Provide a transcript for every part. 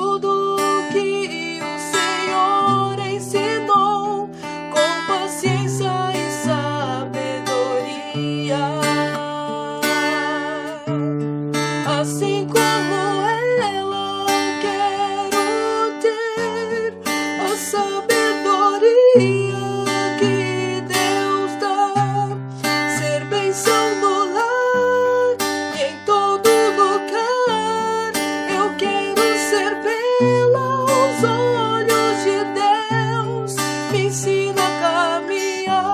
tudo que o Senhor ensinou, com paciência e sabedoria. Assim como ela, quero ter a sabedoria que Deus dá, ser bênção no lar e em todo lugar. Eu quero ser bela aos olhos de Deus, me ensina a caminhar.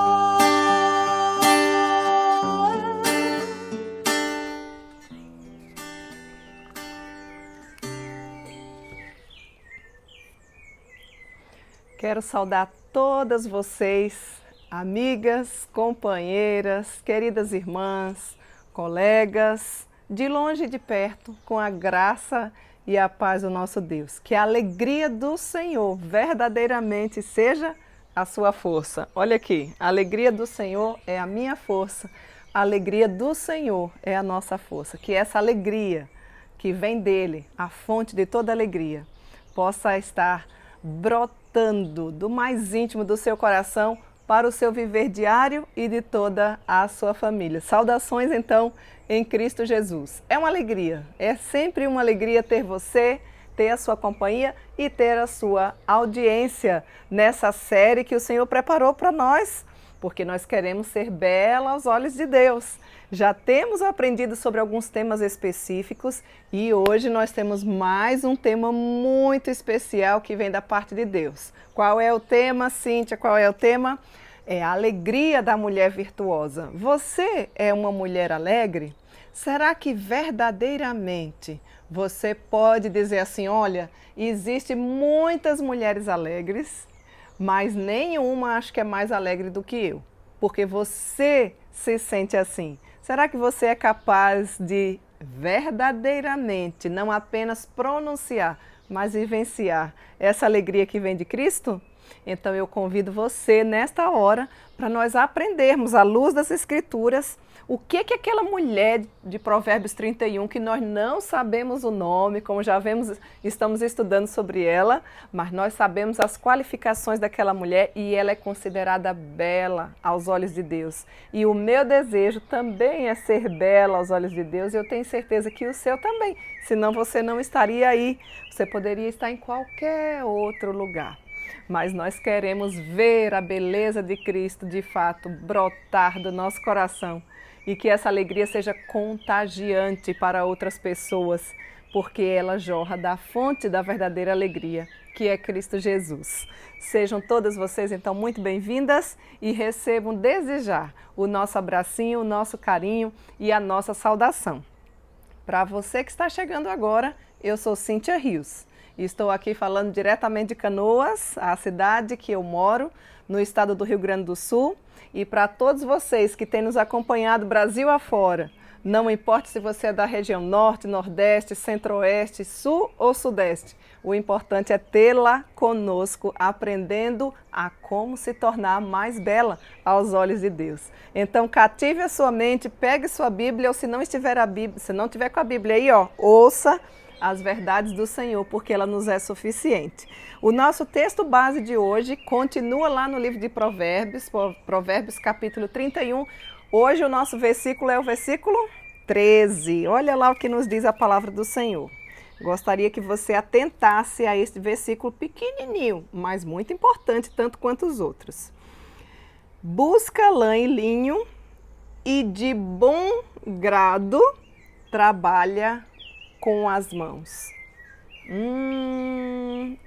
Quero saudar todas vocês, amigas, companheiras, queridas irmãs, colegas, de longe e de perto, com a graça e a paz do nosso Deus. Que a alegria do Senhor verdadeiramente seja a sua força. Olha aqui, a alegria do Senhor é a minha força, a alegria do Senhor é a nossa força. Que essa alegria que vem dele, a fonte de toda alegria, possa estar brotando do mais íntimo do seu coração para o seu viver diário e de toda a sua família. Saudações, então, em Cristo Jesus. É uma alegria, é sempre uma alegria ter você, ter a sua companhia e ter a sua audiência nessa série que o Senhor preparou para nós, porque nós queremos ser bela aos olhos de Deus. Já temos aprendido sobre alguns temas específicos e hoje nós temos mais um tema muito especial que vem da parte de Deus. Qual é o tema, Cíntia? Qual é o tema? É a alegria da mulher virtuosa. Você é uma mulher alegre? Será que verdadeiramente você pode dizer assim, olha, existem muitas mulheres alegres, mas nenhuma acho que é mais alegre do que eu, porque você se sente assim. Será que você é capaz de verdadeiramente, não apenas pronunciar, mas vivenciar essa alegria que vem de Cristo? Então eu convido você nesta hora para nós aprendermos à luz das Escrituras o que aquela mulher de Provérbios 31, que nós não sabemos o nome, como já vemos, estamos estudando sobre ela, mas nós sabemos as qualificações daquela mulher e ela é considerada bela aos olhos de Deus. E o meu desejo também é ser bela aos olhos de Deus e eu tenho certeza que o seu também, senão você não estaria aí, você poderia estar em qualquer outro lugar. Mas nós queremos ver a beleza de Cristo de fato brotar do nosso coração e que essa alegria seja contagiante para outras pessoas, porque ela jorra da fonte da verdadeira alegria, que é Cristo Jesus. Sejam todas vocês então muito bem-vindas e recebam desde já o nosso abracinho, o nosso carinho e a nossa saudação. Para você que está chegando agora, eu sou Cíntia Rios. Estou aqui falando diretamente de Canoas, a cidade que eu moro, no estado do Rio Grande do Sul. E para todos vocês que têm nos acompanhado Brasil afora, não importa se você é da região Norte, Nordeste, Centro-Oeste, Sul ou Sudeste, o importante é tê-la conosco, aprendendo a como se tornar mais bela aos olhos de Deus. Então cative a sua mente, pegue sua Bíblia, ou se não estiver se não tiver com a Bíblia aí, ouça as verdades do Senhor, porque ela nos é suficiente. O nosso texto base de hoje continua lá no livro de Provérbios, Provérbios capítulo 31. Hoje o nosso versículo é o versículo 13. Olha lá o que nos diz a palavra do Senhor. Gostaria que você atentasse a este versículo pequenininho, mas muito importante, tanto quanto os outros. Busca lã e linho e de bom grado trabalha com as mãos.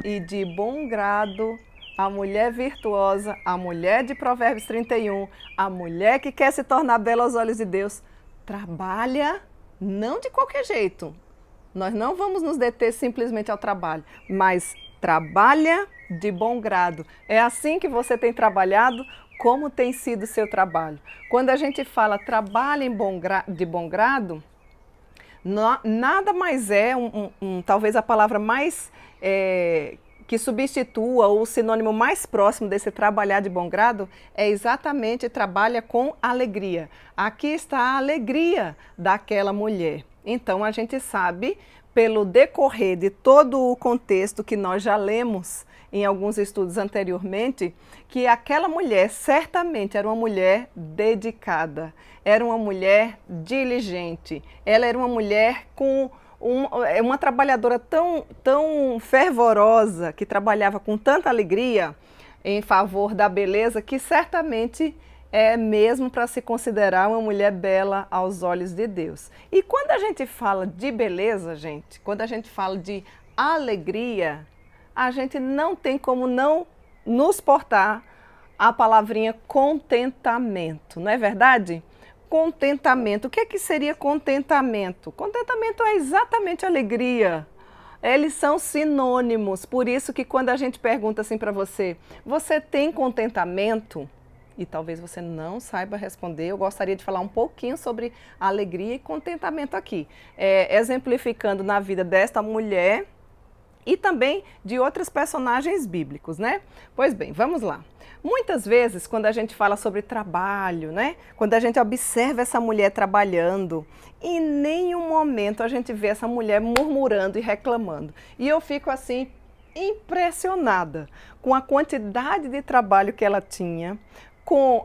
E de bom grado a mulher virtuosa, a mulher de Provérbios 31, a mulher que quer se tornar bela aos olhos de Deus, trabalha não de qualquer jeito. Nós não vamos nos deter simplesmente ao trabalho, mas trabalha de bom grado. É assim que você tem trabalhado? Como tem sido o seu trabalho? Quando a gente fala trabalha de bom grado, nada mais é, talvez a palavra mais que substitua ou o sinônimo mais próximo desse trabalhar de bom grado é exatamente trabalha com alegria. Aqui está a alegria daquela mulher. Então a gente sabe, pelo decorrer de todo o contexto que nós já lemos em alguns estudos anteriormente, que aquela mulher certamente era uma mulher dedicada, era uma mulher diligente, ela era uma mulher com uma trabalhadora tão fervorosa, que trabalhava com tanta alegria em favor da beleza, que certamente é mesmo para se considerar uma mulher bela aos olhos de Deus. E quando a gente fala de beleza, gente, quando a gente fala de alegria, a gente não tem como não nos portar a palavrinha contentamento, não é verdade? Contentamento. O que é que seria contentamento? Contentamento é exatamente alegria. Eles são sinônimos, por isso que quando a gente pergunta assim para você, você tem contentamento? E talvez você não saiba responder, eu gostaria de falar um pouquinho sobre alegria e contentamento aqui, exemplificando na vida desta mulher e também de outros personagens bíblicos, né? Pois bem, vamos lá. Muitas vezes, quando a gente fala sobre trabalho, né? Quando a gente observa essa mulher trabalhando, em nenhum momento a gente vê essa mulher murmurando e reclamando. E eu fico assim, impressionada com a quantidade de trabalho que ela tinha, com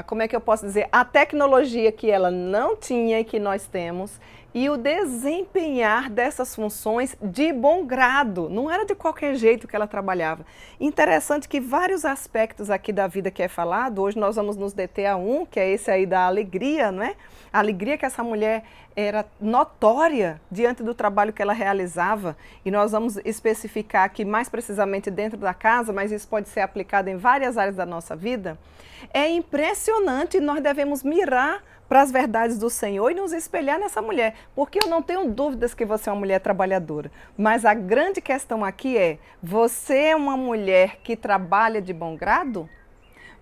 como é que eu posso dizer, a tecnologia que ela não tinha e que nós temos, e o desempenhar dessas funções de bom grado, não era de qualquer jeito que ela trabalhava. Interessante que vários aspectos aqui da vida que é falado, hoje nós vamos nos deter a um, que é esse aí da alegria, não é? A alegria que essa mulher era notória diante do trabalho que ela realizava, e nós vamos especificar aqui mais precisamente dentro da casa, mas isso pode ser aplicado em várias áreas da nossa vida. É impressionante, nós devemos mirar para as verdades do Senhor e nos espelhar nessa mulher, porque eu não tenho dúvidas que você é uma mulher trabalhadora, mas a grande questão aqui é, você é uma mulher que trabalha de bom grado?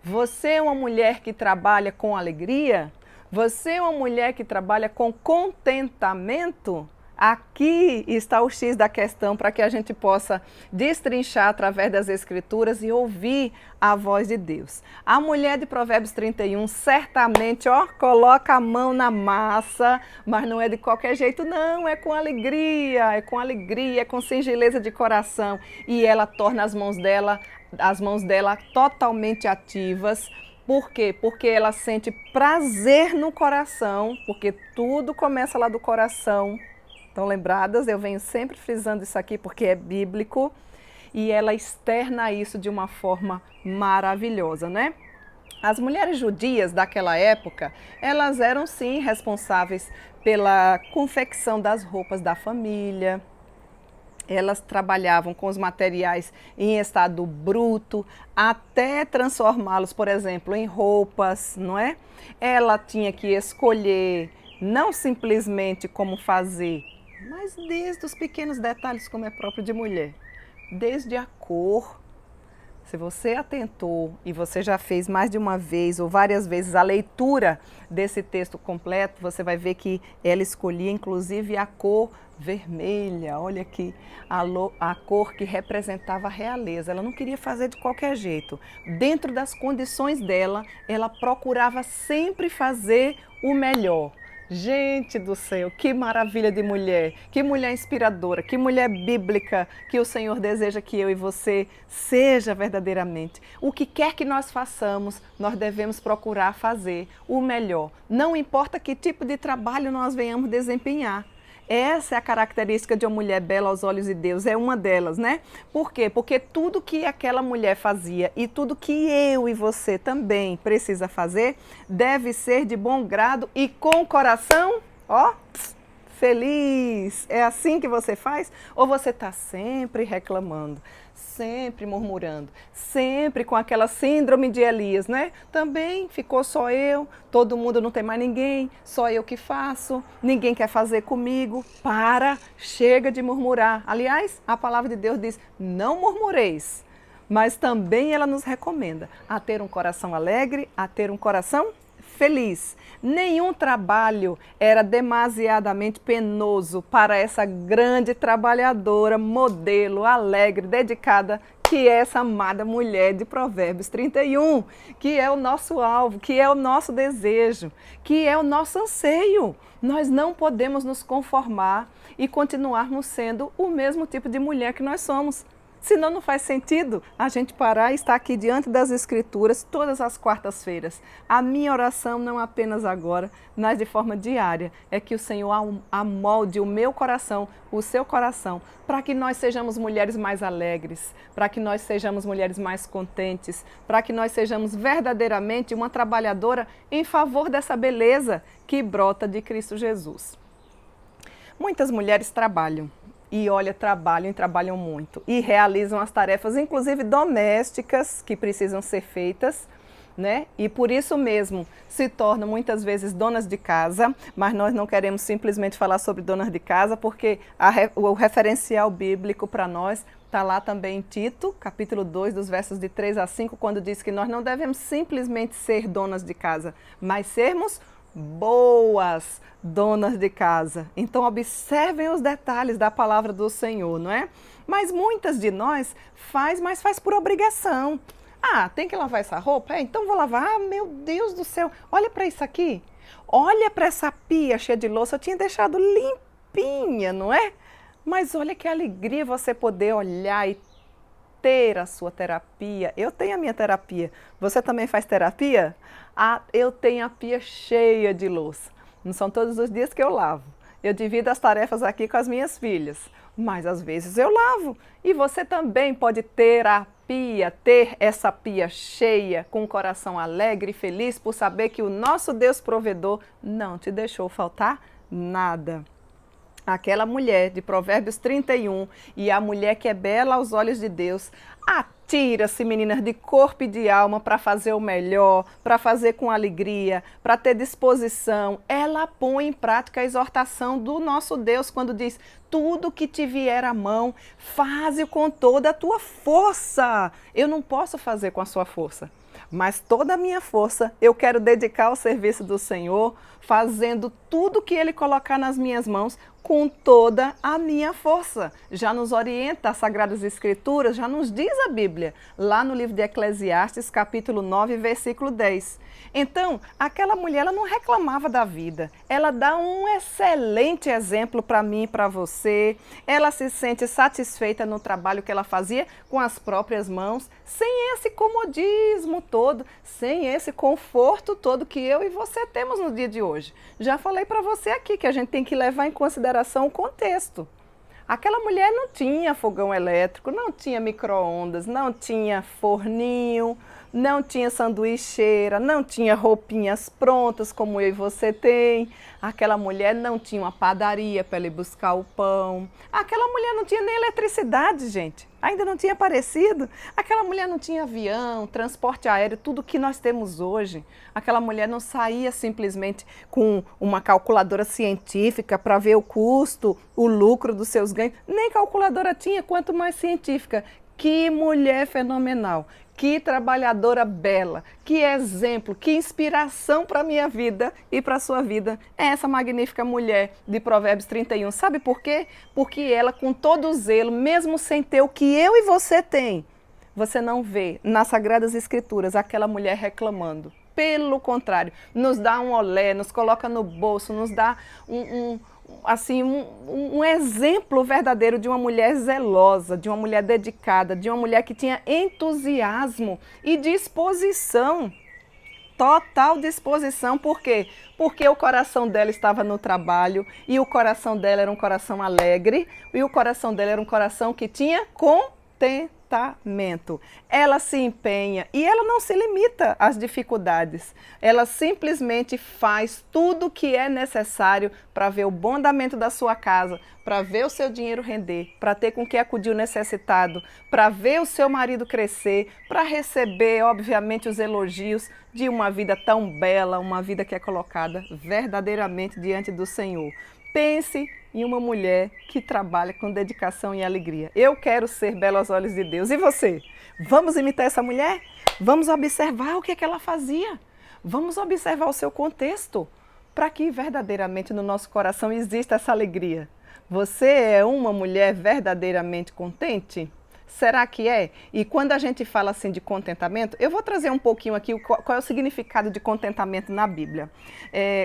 Você é uma mulher que trabalha com alegria? Você é uma mulher que trabalha com contentamento? Aqui está o X da questão para que a gente possa destrinchar através das Escrituras e ouvir a voz de Deus. A mulher de Provérbios 31 certamente, coloca a mão na massa, mas não é de qualquer jeito não, é com alegria, é com singeleza de coração. E ela torna as mãos dela totalmente ativas. Por quê? Porque ela sente prazer no coração, porque tudo começa lá do coração. Estão lembradas? Eu venho sempre frisando isso aqui porque é bíblico e ela externa isso de uma forma maravilhosa, né? As mulheres judias daquela época, elas eram sim responsáveis pela confecção das roupas da família. Elas trabalhavam com os materiais em estado bruto, até transformá-los, por exemplo, em roupas, não é? Ela tinha que escolher não simplesmente como fazer, mas desde os pequenos detalhes, como é próprio de mulher, desde a cor. Se você atentou e você já fez mais de uma vez ou várias vezes a leitura desse texto completo, você vai ver que ela escolhia inclusive a cor vermelha. Olha aqui, a cor que representava a realeza. Ela não queria fazer de qualquer jeito. Dentro das condições dela, ela procurava sempre fazer o melhor. Gente do céu, que maravilha de mulher, que mulher inspiradora, que mulher bíblica que o Senhor deseja que eu e você seja verdadeiramente. O que quer que nós façamos, nós devemos procurar fazer o melhor. Não importa que tipo de trabalho nós venhamos desempenhar. Essa é a característica de uma mulher bela aos olhos de Deus, é uma delas, né? Por quê? Porque tudo que aquela mulher fazia e tudo que eu e você também precisa fazer, deve ser de bom grado e com o coração, feliz. É assim que você faz? Ou você está sempre reclamando, sempre murmurando, sempre com aquela síndrome de Elias, né? Também ficou só eu, todo mundo não tem mais ninguém, só eu que faço, ninguém quer fazer comigo. Chega de murmurar. Aliás, a palavra de Deus diz, não murmureis, mas também ela nos recomenda a ter um coração alegre, a ter um coração feliz. Nenhum trabalho era demasiadamente penoso para essa grande trabalhadora, modelo, alegre, dedicada, que é essa amada mulher de Provérbios 31, que é o nosso alvo, que é o nosso desejo, que é o nosso anseio. Nós não podemos nos conformar e continuarmos sendo o mesmo tipo de mulher que nós somos. Senão não faz sentido a gente parar e estar aqui diante das Escrituras todas as quartas-feiras. A minha oração, não apenas agora, mas de forma diária, é que o Senhor amolde o meu coração, o seu coração, para que nós sejamos mulheres mais alegres, para que nós sejamos mulheres mais contentes, para que nós sejamos verdadeiramente uma trabalhadora em favor dessa beleza que brota de Cristo Jesus. Muitas mulheres trabalham. E olha, trabalham e trabalham muito. E realizam as tarefas, inclusive domésticas, que precisam ser feitas, né? E por isso mesmo se tornam muitas vezes donas de casa, mas nós não queremos simplesmente falar sobre donas de casa, porque o referencial bíblico para nós está lá também em Tito, capítulo 2, dos versos de 3 a 5, quando diz que nós não devemos simplesmente ser donas de casa, mas sermos boas donas de casa. Então observem os detalhes da palavra do Senhor, não é? Mas muitas de nós mas faz por obrigação. Ah, tem que lavar essa roupa? Então vou lavar. Ah, meu Deus do céu, olha para isso aqui. Olha para essa pia cheia de louça, eu tinha deixado limpinha, não é? Mas olha que alegria você poder olhar e ter a sua terapia. Eu tenho a minha terapia. Você também faz terapia? Ah, eu tenho a pia cheia de louça. Não são todos os dias que eu lavo. Eu divido as tarefas aqui com as minhas filhas, mas às vezes eu lavo. E você também pode ter essa pia cheia, com o coração alegre e feliz por saber que o nosso Deus provedor não te deixou faltar nada. Aquela mulher de Provérbios 31 e a mulher que é bela aos olhos de Deus, atira-se, meninas, de corpo e de alma para fazer o melhor, para fazer com alegria, para ter disposição. Ela põe em prática a exortação do nosso Deus quando diz: tudo que te vier à mão, faze com toda a tua força. Eu não posso fazer com a sua força, mas toda a minha força eu quero dedicar ao serviço do Senhor, fazendo tudo que Ele colocar nas minhas mãos com toda a minha força. Já nos orienta as Sagradas Escrituras, já nos diz a Bíblia, lá no livro de Eclesiastes, capítulo 9, versículo 10. Então, aquela mulher, ela não reclamava da vida. Ela dá um excelente exemplo para mim e para você. Ela se sente satisfeita no trabalho que ela fazia com as próprias mãos, sem esse comodismo todo, sem esse conforto todo que eu e você temos no dia de hoje. Já falei para você aqui que a gente tem que levar em consideração o contexto. Aquela mulher não tinha fogão elétrico, não tinha micro-ondas, não tinha forninho, não tinha sanduicheira, não tinha roupinhas prontas como eu e você tem. Aquela mulher não tinha uma padaria para ela ir buscar o pão. Aquela mulher não tinha nem eletricidade, gente. Ainda não tinha aparecido. Aquela mulher não tinha avião, transporte aéreo, tudo que nós temos hoje. Aquela mulher não saía simplesmente com uma calculadora científica para ver o custo, o lucro dos seus ganhos. Nem calculadora tinha, quanto mais científica. Que mulher fenomenal, que trabalhadora bela, que exemplo, que inspiração para a minha vida e para a sua vida é essa magnífica mulher de Provérbios 31. Sabe por quê? Porque ela, com todo o zelo, mesmo sem ter o que eu e você tem, você não vê nas Sagradas Escrituras aquela mulher reclamando. Pelo contrário, nos dá um olé, nos coloca no bolso, nos dá um exemplo verdadeiro de uma mulher zelosa, de uma mulher dedicada, de uma mulher que tinha entusiasmo e disposição, total disposição. Por quê? Porque o coração dela estava no trabalho e o coração dela era um coração alegre e o coração dela era um coração que tinha contentamento. Ela se empenha e ela não se limita às dificuldades. Ela simplesmente faz tudo o que é necessário para ver o bom andamento da sua casa, para ver o seu dinheiro render, para ter com que acudir o necessitado, para ver o seu marido crescer, para receber, obviamente, os elogios de uma vida tão bela, uma vida que é colocada verdadeiramente diante do Senhor. Pense em uma mulher que trabalha com dedicação e alegria. Eu quero ser bela aos olhos de Deus. E você? Vamos imitar essa mulher? Vamos observar o que é que ela fazia. Vamos observar o seu contexto para que verdadeiramente no nosso coração exista essa alegria. Você é uma mulher verdadeiramente contente? Será que é? E quando a gente fala assim de contentamento, eu vou trazer um pouquinho aqui qual é o significado de contentamento na Bíblia.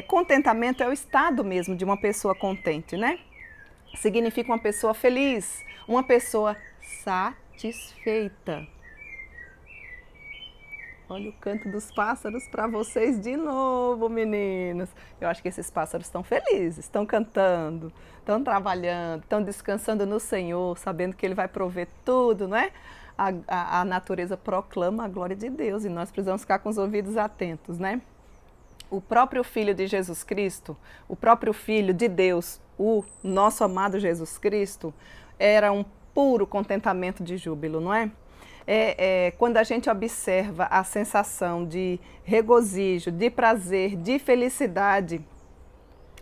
Contentamento é o estado mesmo de uma pessoa contente, né? Significa uma pessoa feliz, uma pessoa satisfeita. Olha o canto dos pássaros para vocês de novo, meninas. Eu acho que esses pássaros estão felizes, estão cantando, estão trabalhando, estão descansando no Senhor, sabendo que Ele vai prover tudo, não é? A natureza proclama a glória de Deus e nós precisamos ficar com os ouvidos atentos, né? O próprio Filho de Jesus Cristo, o próprio Filho de Deus, o nosso amado Jesus Cristo, era um puro contentamento de júbilo, não é? Quando a gente observa a sensação de regozijo, de prazer, de felicidade,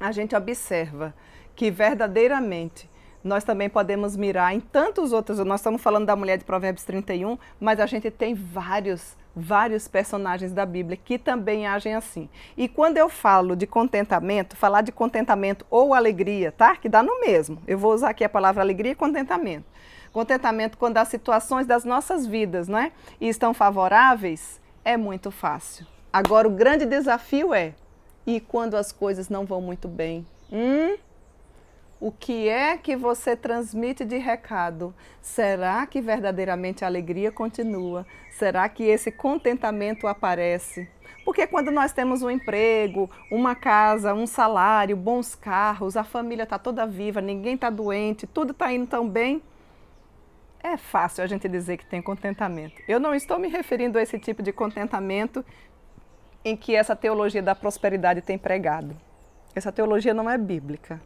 a gente observa que verdadeiramente nós também podemos mirar em tantos outros. Nós estamos falando da mulher de Provérbios 31, mas a gente tem vários personagens da Bíblia que também agem assim. E quando eu falo de contentamento, falar de contentamento ou alegria, tá? Que dá no mesmo. Eu vou usar aqui a palavra alegria e contentamento. Contentamento quando as situações das nossas vidas, né, estão favoráveis, é muito fácil. Agora o grande desafio e quando as coisas não vão muito bem? O que é que você transmite de recado? Será que verdadeiramente a alegria continua? Será que esse contentamento aparece? Porque quando nós temos um emprego, uma casa, um salário, bons carros, a família está toda viva, ninguém está doente, tudo está indo tão bem, é fácil a gente dizer que tem contentamento. Eu não estou me referindo a esse tipo de contentamento em que essa teologia da prosperidade tem pregado. Essa teologia não é bíblica.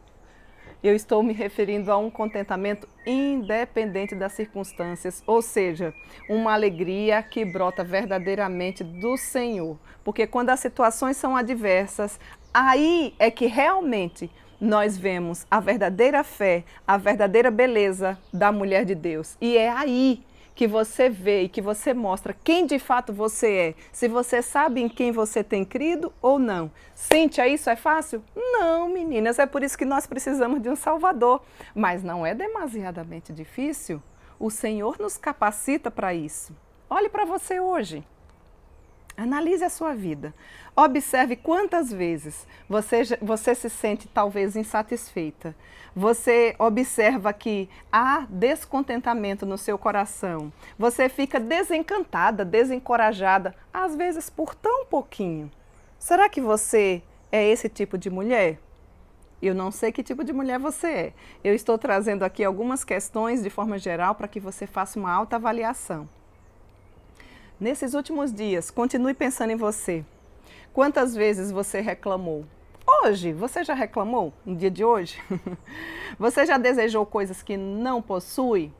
Eu estou me referindo a um contentamento independente das circunstâncias, ou seja, uma alegria que brota verdadeiramente do Senhor. Porque quando as situações são adversas, aí é que realmente nós vemos a verdadeira fé, a verdadeira beleza da mulher de Deus. E é aí que você vê e que você mostra quem de fato você é. Se você sabe em quem você tem crido ou não. Cíntia, isso é fácil? Não, meninas, é por isso que nós precisamos de um Salvador. Mas não é demasiadamente difícil. O Senhor nos capacita para isso. Olhe para você hoje. Analise a sua vida. Observe quantas vezes você se sente talvez insatisfeita. Você observa que há descontentamento no seu coração. Você fica desencantada, desencorajada, às vezes por tão pouquinho. Será que você é esse tipo de mulher? Eu não sei que tipo de mulher você é. Eu estou trazendo aqui algumas questões de forma geral para que você faça uma autoavaliação. Nesses últimos dias, continue pensando em você. Quantas vezes você reclamou? Hoje, você já reclamou no dia de hoje? Você já desejou coisas que não possui?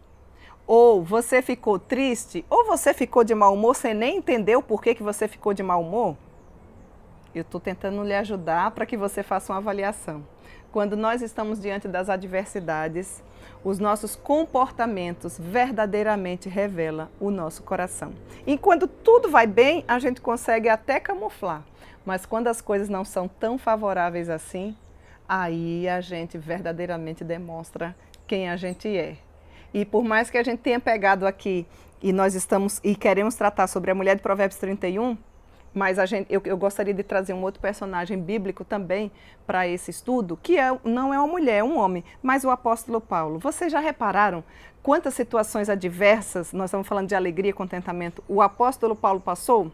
Ou você ficou triste? Ou você ficou de mau humor sem nem entender o porquê que você ficou de mau humor? Eu estou tentando lhe ajudar para que você faça uma avaliação. Quando nós estamos diante das adversidades, os nossos comportamentos verdadeiramente revelam o nosso coração. E quando tudo vai bem, a gente consegue até camuflar. Mas quando as coisas não são tão favoráveis assim, aí a gente verdadeiramente demonstra quem a gente é. E por mais que a gente tenha pegado aqui, e nós estamos e queremos tratar sobre a mulher de Provérbios 31, mas eu gostaria de trazer um outro personagem bíblico também para esse estudo, que não é uma mulher, é um homem, mas o apóstolo Paulo. Vocês já repararam quantas situações adversas, nós estamos falando de alegria e contentamento, o apóstolo Paulo passou?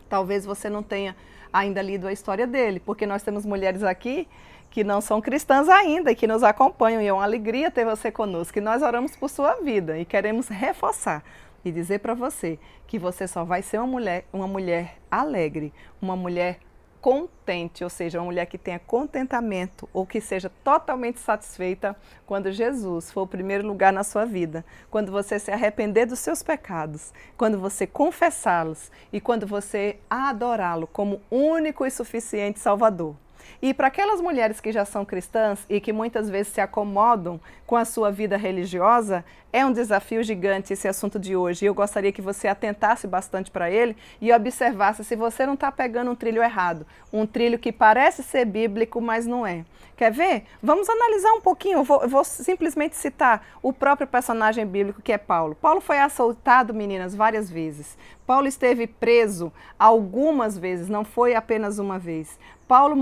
Talvez você não tenha ainda lido a história dele, porque nós temos mulheres aqui que não são cristãs ainda e que nos acompanham, e é uma alegria ter você conosco, e nós oramos por sua vida e queremos reforçar e dizer para você que você só vai ser uma mulher alegre, uma mulher contente, ou seja, uma mulher que tenha contentamento ou que seja totalmente satisfeita quando Jesus for o primeiro lugar na sua vida, quando você se arrepender dos seus pecados, quando você confessá-los e quando você adorá-lo como único e suficiente Salvador. E para aquelas mulheres que já são cristãs e que muitas vezes se acomodam com a sua vida religiosa, é um desafio gigante esse assunto de hoje. E eu gostaria que você atentasse bastante para ele e observasse se você não está pegando um trilho errado. Um trilho que parece ser bíblico, mas não é. Quer ver? Vamos analisar um pouquinho. Eu vou simplesmente citar o próprio personagem bíblico, que é Paulo. Paulo foi açoitado, meninas, várias vezes. Paulo esteve preso algumas vezes, não foi apenas uma vez. Paulo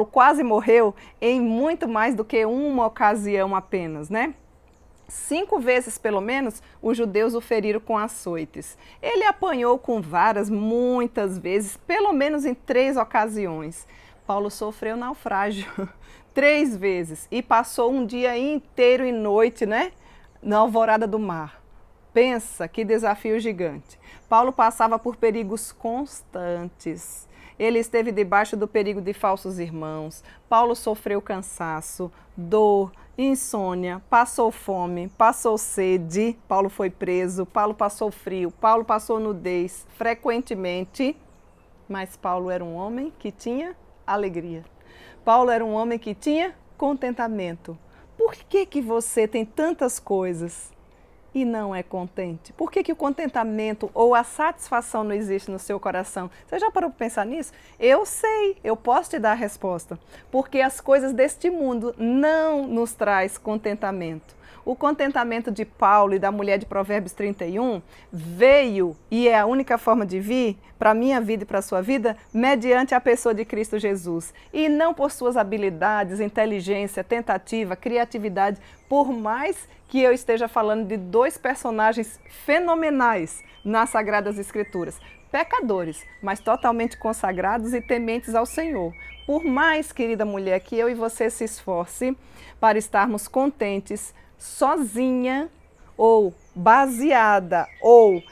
quase morreu em muito mais do que uma ocasião apenas, né? 5 vezes, pelo menos, os judeus o feriram com açoites. Ele apanhou com varas muitas vezes, pelo menos em 3 ocasiões. Paulo sofreu naufrágio 3 vezes e passou um dia inteiro e noite, né, na alvorada do mar. Pensa que desafio gigante. Paulo passava por perigos constantes. Ele esteve debaixo do perigo de falsos irmãos. Paulo sofreu cansaço, dor, insônia, passou fome, passou sede. Paulo foi preso, Paulo passou frio, Paulo passou nudez frequentemente. Mas Paulo era um homem que tinha alegria. Paulo era um homem que tinha contentamento. Por que você tem tantas coisas e não é contente? Por que o contentamento ou a satisfação não existe no seu coração? Você já parou para pensar nisso? Eu sei, eu posso te dar a resposta. Porque as coisas deste mundo não nos traz contentamento. O contentamento de Paulo e da mulher de Provérbios 31 veio, e é a única forma de vir, para a minha vida e para a sua vida, mediante a pessoa de Cristo Jesus. E não por suas habilidades, inteligência, tentativa, criatividade, por mais que eu esteja falando de 2 personagens fenomenais nas Sagradas Escrituras. Pecadores, mas totalmente consagrados e tementes ao Senhor. Por mais, querida mulher, que eu e você se esforce para estarmos contentes, sozinha ou baseada ou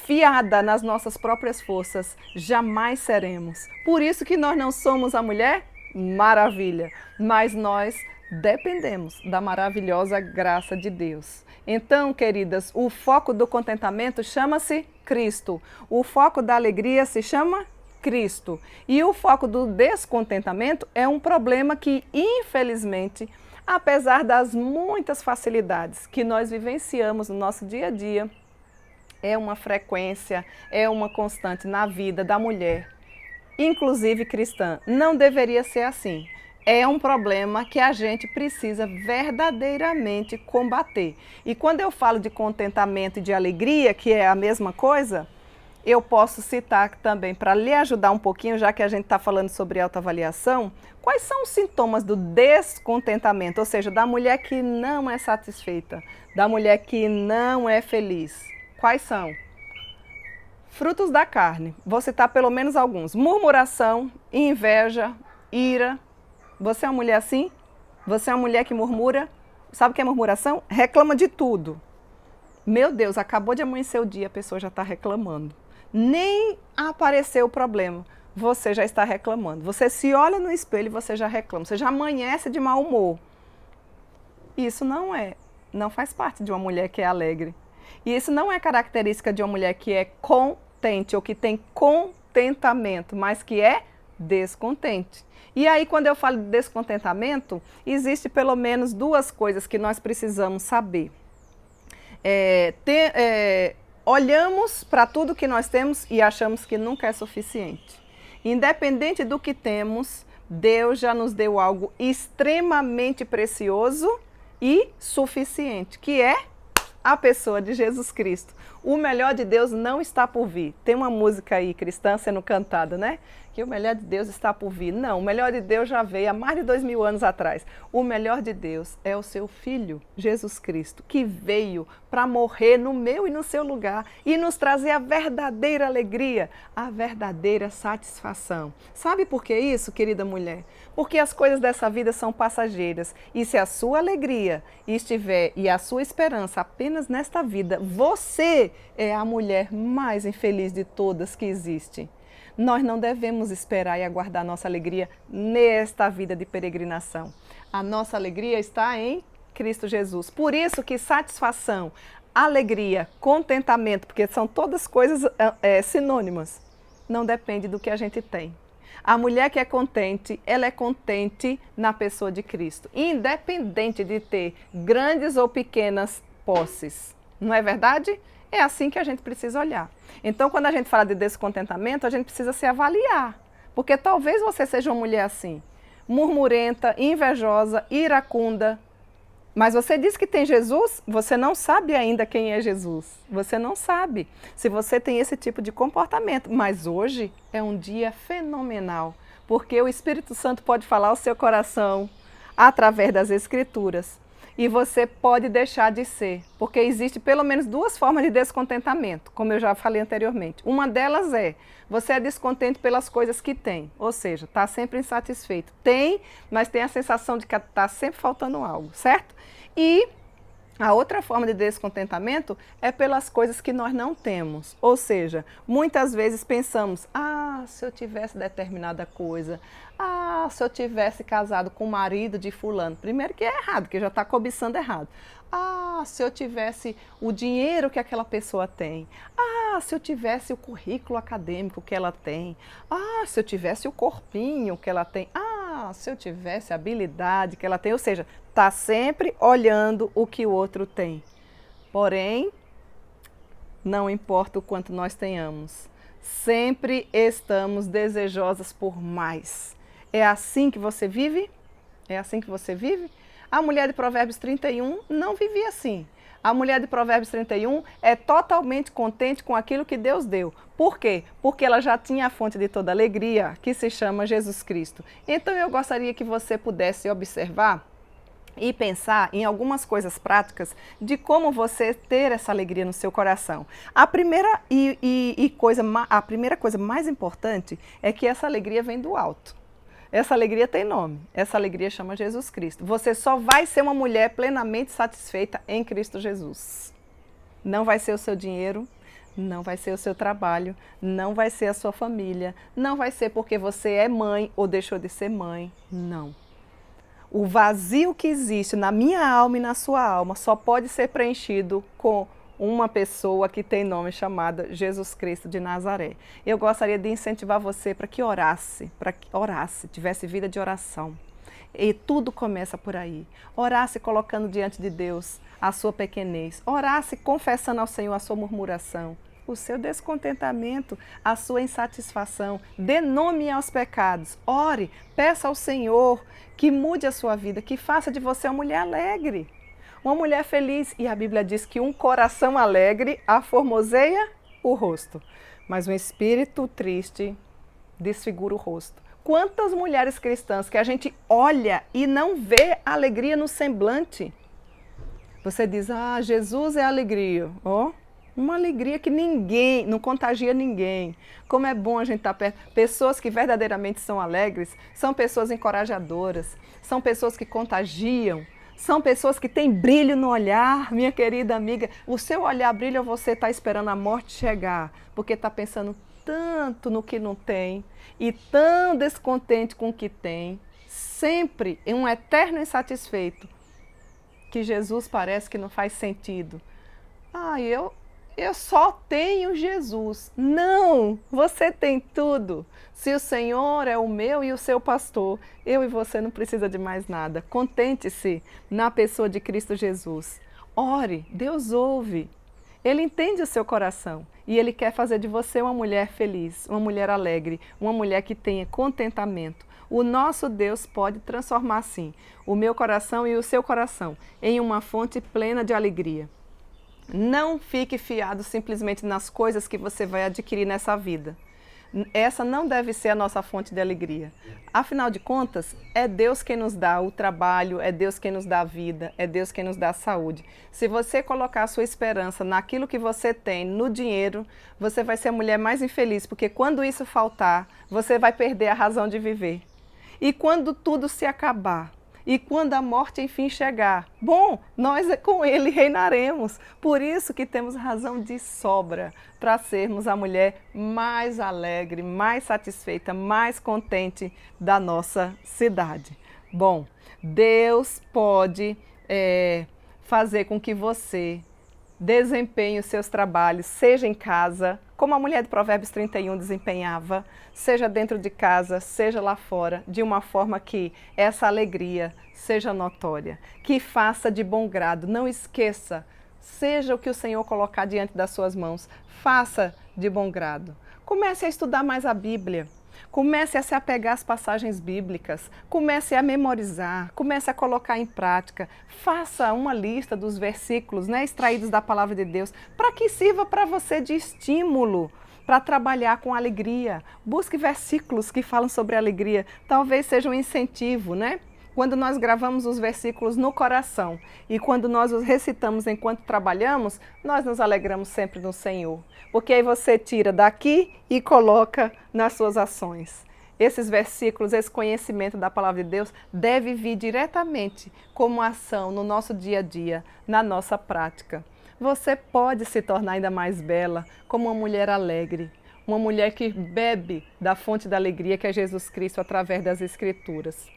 fiada nas nossas próprias forças, jamais seremos. Por isso que nós não somos a mulher maravilha, mas nós dependemos da maravilhosa graça de Deus. Então, queridas, o foco do contentamento chama-se Cristo. O foco da alegria se chama Cristo. E o foco do descontentamento é um problema que, infelizmente, apesar das muitas facilidades que nós vivenciamos no nosso dia a dia, é uma frequência, é uma constante na vida da mulher, inclusive cristã. Não deveria ser assim. É um problema que a gente precisa verdadeiramente combater. E quando eu falo de contentamento e de alegria, que é a mesma coisa, eu posso citar também, para lhe ajudar um pouquinho, já que a gente está falando sobre autoavaliação, quais são os sintomas do descontentamento, ou seja, da mulher que não é satisfeita, da mulher que não é feliz. Quais são? Frutos da carne. Vou citar pelo menos alguns. Murmuração, inveja, ira. Você é uma mulher assim? Você é uma mulher que murmura? Sabe o que é murmuração? Reclama de tudo. Meu Deus, acabou de amanhecer o dia, a pessoa já está reclamando. Nem apareceu o problema, você já está reclamando. Você se olha no espelho e você já reclama, você já amanhece de mau humor. Isso não faz parte de uma mulher que é alegre. E isso não é característica de uma mulher que é contente ou que tem contentamento, mas que é descontente. E aí, quando eu falo de descontentamento, existe pelo menos 2 coisas que nós precisamos saber. Olhamos para tudo que nós temos e achamos que nunca é suficiente. Independente do que temos, Deus já nos deu algo extremamente precioso e suficiente, que é a pessoa de Jesus Cristo. O melhor de Deus não está por vir. Tem uma música aí cristã sendo cantada, né? Que o melhor de Deus está por vir. Não, o melhor de Deus já veio há mais de 2000 anos atrás. O melhor de Deus é o seu Filho, Jesus Cristo, que veio para morrer no meu e no seu lugar e nos trazer a verdadeira alegria, a verdadeira satisfação. Sabe por que isso, querida mulher? Porque as coisas dessa vida são passageiras. E se a sua alegria estiver e a sua esperança apenas nesta vida, você é a mulher mais infeliz de todas que existe. Nós não devemos esperar e aguardar nossa alegria nesta vida de peregrinação. A nossa alegria está em Cristo Jesus. Por isso que satisfação, alegria, contentamento, porque são todas coisas sinônimas, não depende do que a gente tem. A mulher que é contente, ela é contente na pessoa de Cristo, independente de ter grandes ou pequenas posses. Não é verdade? É assim que a gente precisa olhar. Então, quando a gente fala de descontentamento, a gente precisa se avaliar. Porque talvez você seja uma mulher assim, murmurenta, invejosa, iracunda. Mas você diz que tem Jesus, você não sabe ainda quem é Jesus. Você não sabe se você tem esse tipo de comportamento. Mas hoje é um dia fenomenal, porque o Espírito Santo pode falar ao seu coração através das Escrituras. E você pode deixar de ser, porque existe pelo menos duas formas de descontentamento, como eu já falei anteriormente. Uma delas é, você é descontente pelas coisas que tem, ou seja, está sempre insatisfeito. Tem, mas tem a sensação de que está sempre faltando algo, certo? E a outra forma de descontentamento é pelas coisas que nós não temos. Ou seja, muitas vezes pensamos, se eu tivesse determinada coisa, se eu tivesse casado com o marido de fulano. Primeiro que é errado, que já está cobiçando errado. Se eu tivesse o dinheiro que aquela pessoa tem. Se eu tivesse o currículo acadêmico que ela tem. Se eu tivesse o corpinho que ela tem. Se eu tivesse a habilidade que ela tem. Ou seja, está sempre olhando o que o outro tem. Porém, não importa o quanto nós tenhamos, sempre estamos desejosas por mais. É assim que você vive? É assim que você vive? A mulher de Provérbios 31 não vivia assim. A mulher de Provérbios 31 é totalmente contente com aquilo que Deus deu. Por quê? Porque ela já tinha a fonte de toda alegria, que se chama Jesus Cristo. Então eu gostaria que você pudesse observar e pensar em algumas coisas práticas de como você ter essa alegria no seu coração. A primeira coisa mais importante é que essa alegria vem do alto. Essa alegria tem nome, essa alegria chama Jesus Cristo. Você só vai ser uma mulher plenamente satisfeita em Cristo Jesus. Não vai ser o seu dinheiro, não vai ser o seu trabalho, não vai ser a sua família, não vai ser porque você é mãe ou deixou de ser mãe, não. O vazio que existe na minha alma e na sua alma só pode ser preenchido com uma pessoa que tem nome chamada Jesus Cristo de Nazaré. Eu gostaria de incentivar você para que orasse, tivesse vida de oração. E tudo começa por aí. Orasse colocando diante de Deus a sua pequenez. Orasse confessando ao Senhor a sua murmuração, o seu descontentamento, a sua insatisfação. Dê nome aos pecados. Ore, peça ao Senhor que mude a sua vida, que faça de você uma mulher alegre. Uma mulher feliz, e a Bíblia diz que um coração alegre aformoseia o rosto, mas um espírito triste desfigura o rosto. Quantas mulheres cristãs que a gente olha e não vê alegria no semblante? Você diz, Jesus é alegria. Uma alegria que ninguém, não contagia ninguém. Como é bom a gente estar perto. Pessoas que verdadeiramente são alegres, são pessoas encorajadoras, são pessoas que contagiam. São pessoas que têm brilho no olhar, minha querida amiga. O seu olhar brilha ou você está esperando a morte chegar, porque está pensando tanto no que não tem e tão descontente com o que tem, sempre em um eterno insatisfeito, que Jesus parece que não faz sentido. Eu só tenho Jesus. Não, você tem tudo. Se o Senhor é o meu e o seu pastor, eu e você não precisa de mais nada. Contente-se na pessoa de Cristo Jesus. Ore, Deus ouve. Ele entende o seu coração e Ele quer fazer de você uma mulher feliz, uma mulher alegre, uma mulher que tenha contentamento. O nosso Deus pode transformar, sim, o meu coração e o seu coração em uma fonte plena de alegria. Não fique fiado simplesmente nas coisas que você vai adquirir nessa vida. Essa não deve ser a nossa fonte de alegria. Afinal de contas, é Deus quem nos dá o trabalho, é Deus quem nos dá a vida, é Deus quem nos dá a saúde. Se você colocar a sua esperança naquilo que você tem, no dinheiro, você vai ser a mulher mais infeliz, porque quando isso faltar, você vai perder a razão de viver. E quando tudo se acabar, e quando a morte enfim chegar, nós com Ele reinaremos. Por isso que temos razão de sobra para sermos a mulher mais alegre, mais satisfeita, mais contente da nossa cidade. Deus pode fazer com que você desempenhe os seus trabalhos, seja em casa, como a mulher de Provérbios 31 desempenhava, seja dentro de casa, seja lá fora, de uma forma que essa alegria seja notória, que faça de bom grado, não esqueça, seja o que o Senhor colocar diante das suas mãos, faça de bom grado. Comece a estudar mais a Bíblia. Comece a se apegar às passagens bíblicas, comece a memorizar, comece a colocar em prática, faça uma lista dos versículos, extraídos da palavra de Deus, para que sirva para você de estímulo, para trabalhar com alegria. Busque versículos que falam sobre alegria, talvez seja um incentivo, Quando nós gravamos os versículos no coração e quando nós os recitamos enquanto trabalhamos, nós nos alegramos sempre no Senhor. Porque aí você tira daqui e coloca nas suas ações. Esses versículos, esse conhecimento da palavra de Deus deve vir diretamente como ação no nosso dia a dia, na nossa prática. Você pode se tornar ainda mais bela como uma mulher alegre, uma mulher que bebe da fonte da alegria que é Jesus Cristo através das Escrituras.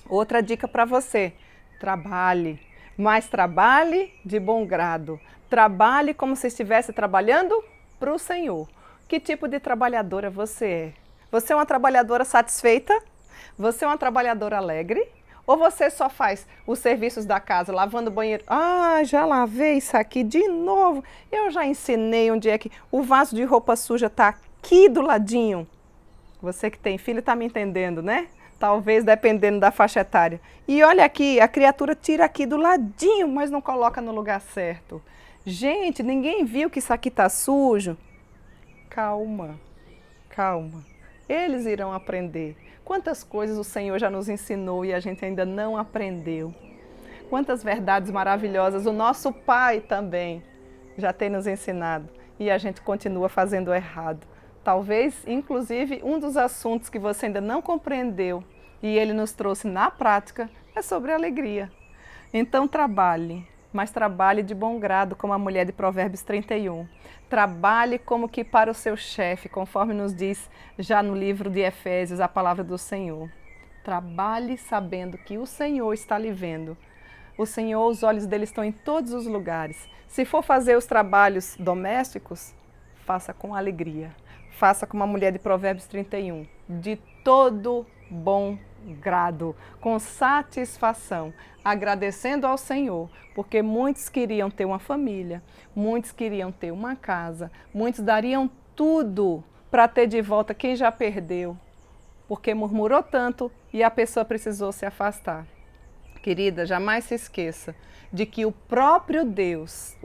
Outra dica para você, trabalhe, mas trabalhe de bom grado. Trabalhe como se estivesse trabalhando para o Senhor. Que tipo de trabalhadora você é? Você é uma trabalhadora satisfeita? Você é uma trabalhadora alegre? Ou você só faz os serviços da casa, lavando o banheiro? Ah, já lavei isso aqui de novo. Eu já ensinei onde é que o vaso de roupa suja está aqui do ladinho. Você que tem filho está me entendendo, Talvez dependendo da faixa etária. E olha aqui, a criatura tira aqui do ladinho, mas não coloca no lugar certo. Gente, ninguém viu que isso aqui está sujo? Calma, calma. Eles irão aprender. Quantas coisas o Senhor já nos ensinou e a gente ainda não aprendeu. Quantas verdades maravilhosas o nosso Pai também já tem nos ensinado e a gente continua fazendo errado. Talvez, inclusive, um dos assuntos que você ainda não compreendeu e ele nos trouxe na prática é sobre a alegria. Então trabalhe, mas trabalhe de bom grado como a mulher de Provérbios 31. Trabalhe como que para o seu chefe, conforme nos diz já no livro de Efésios a palavra do Senhor. Trabalhe sabendo que o Senhor está lhe vendo. O Senhor, os olhos dele estão em todos os lugares. Se for fazer os trabalhos domésticos, faça com alegria. Faça como a mulher de Provérbios 31, de todo bom grado, com satisfação, agradecendo ao Senhor, porque muitos queriam ter uma família, muitos queriam ter uma casa, muitos dariam tudo para ter de volta quem já perdeu, porque murmurou tanto e a pessoa precisou se afastar. Querida, jamais se esqueça de que o próprio Deus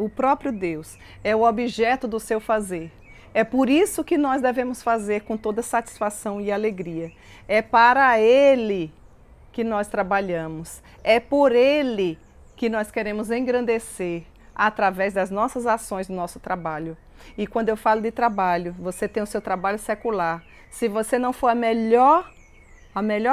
é o objeto do seu fazer. É por isso que nós devemos fazer com toda satisfação e alegria. É para Ele que nós trabalhamos. É por Ele que nós queremos engrandecer através das nossas ações no nosso trabalho. E quando eu falo de trabalho, você tem o seu trabalho secular. Se você não for a melhor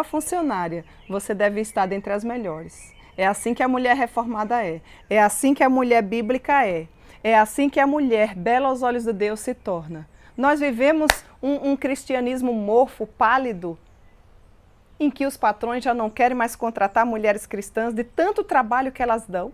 funcionária, você deve estar dentre as melhores. É assim que a mulher reformada é. É assim que a mulher bíblica é. É assim que a mulher, bela aos olhos de Deus, se torna. Nós vivemos um cristianismo morfo, pálido, em que os patrões já não querem mais contratar mulheres cristãs de tanto trabalho que elas dão.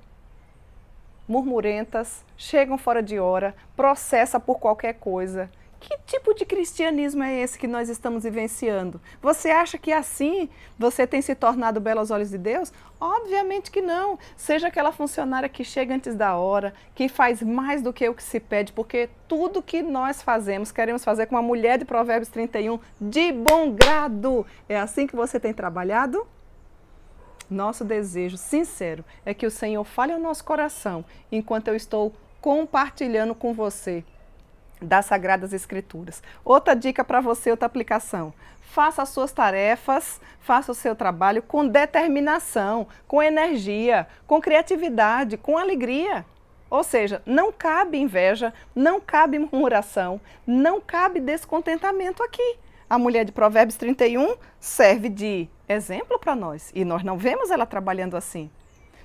Murmurentas, chegam fora de hora, processa por qualquer coisa. Que tipo de cristianismo é esse que nós estamos vivenciando? Você acha que assim você tem se tornado belo aos olhos de Deus? Obviamente que não. Seja aquela funcionária que chega antes da hora, que faz mais do que o que se pede, porque tudo que nós fazemos, queremos fazer com a mulher de Provérbios 31, de bom grado. É assim que você tem trabalhado? Nosso desejo sincero é que o Senhor fale ao nosso coração enquanto eu estou compartilhando com você das Sagradas Escrituras. Outra dica para você, outra aplicação. Faça as suas tarefas, faça o seu trabalho com determinação, com energia, com criatividade, com alegria. Ou seja, não cabe inveja, não cabe murmuração, não cabe descontentamento aqui. A mulher de Provérbios 31 serve de exemplo para nós e nós não vemos ela trabalhando assim.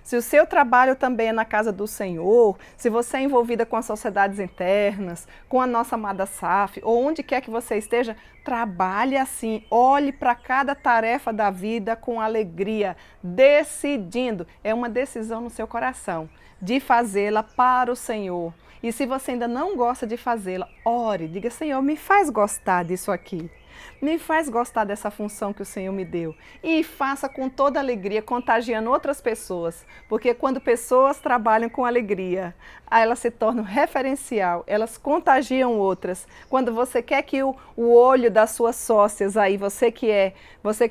Se o seu trabalho também é na casa do Senhor, se você é envolvida com as sociedades internas, com a nossa amada SAF, ou onde quer que você esteja, trabalhe assim, olhe para cada tarefa da vida com alegria, decidindo, é uma decisão no seu coração, de fazê-la para o Senhor. E se você ainda não gosta de fazê-la, ore, diga: Senhor, me faz gostar disso aqui. Me faz gostar dessa função que o Senhor me deu. E faça com toda alegria, contagiando outras pessoas. Porque quando pessoas trabalham com alegria, elas se tornam referencial, elas contagiam outras. Quando você quer que o olho das suas sócias aí, você que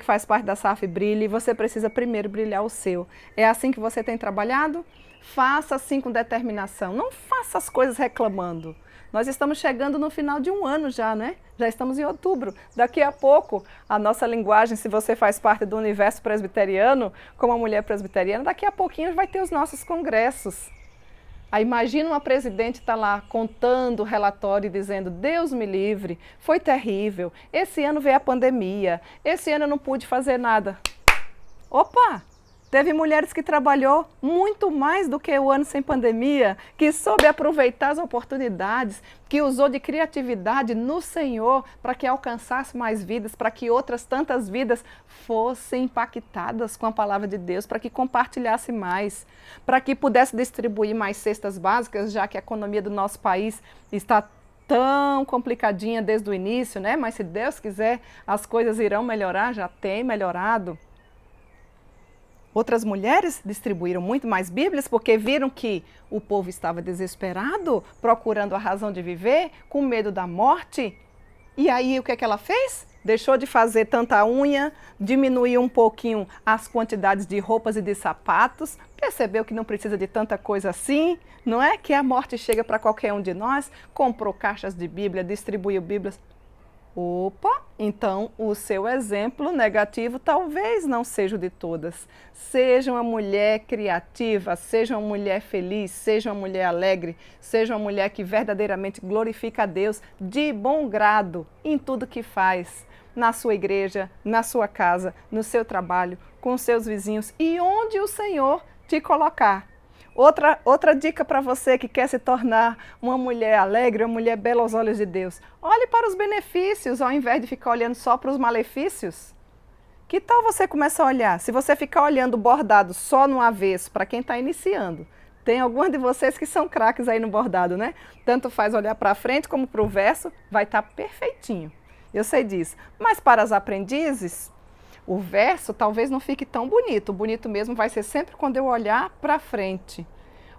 faz parte da SAF brilhe, você precisa primeiro brilhar o seu. É assim que você tem trabalhado? Faça assim com determinação. Não faça as coisas reclamando. Nós estamos chegando no final de um ano já, né? Já estamos em outubro. Daqui a pouco, a nossa linguagem, se você faz parte do universo presbiteriano, como uma mulher presbiteriana, daqui a pouquinho vai ter os nossos congressos. Aí imagina uma presidente estar lá contando o relatório e dizendo: Deus me livre, foi terrível, esse ano veio a pandemia, esse ano eu não pude fazer nada. Opa! Teve mulheres que trabalhou muito mais do que o ano sem pandemia, que soube aproveitar as oportunidades, que usou de criatividade no Senhor para que alcançasse mais vidas, para que outras tantas vidas fossem impactadas com a palavra de Deus, para que compartilhasse mais, para que pudesse distribuir mais cestas básicas, já que a economia do nosso país está tão complicadinha desde o início, né? Mas se Deus quiser, as coisas irão melhorar, já tem melhorado. Outras mulheres distribuíram muito mais Bíblias porque viram que o povo estava desesperado, procurando a razão de viver, com medo da morte. E aí o que é que ela fez? Deixou de fazer tanta unha, diminuiu um pouquinho as quantidades de roupas e de sapatos, percebeu que não precisa de tanta coisa assim, não é? Que a morte chega para qualquer um de nós, comprou caixas de Bíblia, distribuiu Bíblias. Opa, então o seu exemplo negativo talvez não seja o de todas. Seja uma mulher criativa, seja uma mulher feliz, seja uma mulher alegre, seja uma mulher que verdadeiramente glorifica a Deus de bom grado em tudo que faz, na sua igreja, na sua casa, no seu trabalho, com seus vizinhos e onde o Senhor te colocar. Outra dica para você que quer se tornar uma mulher alegre, uma mulher bela aos olhos de Deus. Olhe para os benefícios ao invés de ficar olhando só para os malefícios. Que tal você começar a olhar? Se você ficar olhando o bordado só no avesso, para quem está iniciando, tem algumas de vocês que são craques aí no bordado, né? Tanto faz olhar para frente como para o verso, vai estar perfeitinho. Eu sei disso. Mas para as aprendizes, o verso talvez não fique tão bonito. O bonito mesmo vai ser sempre quando eu olhar para frente.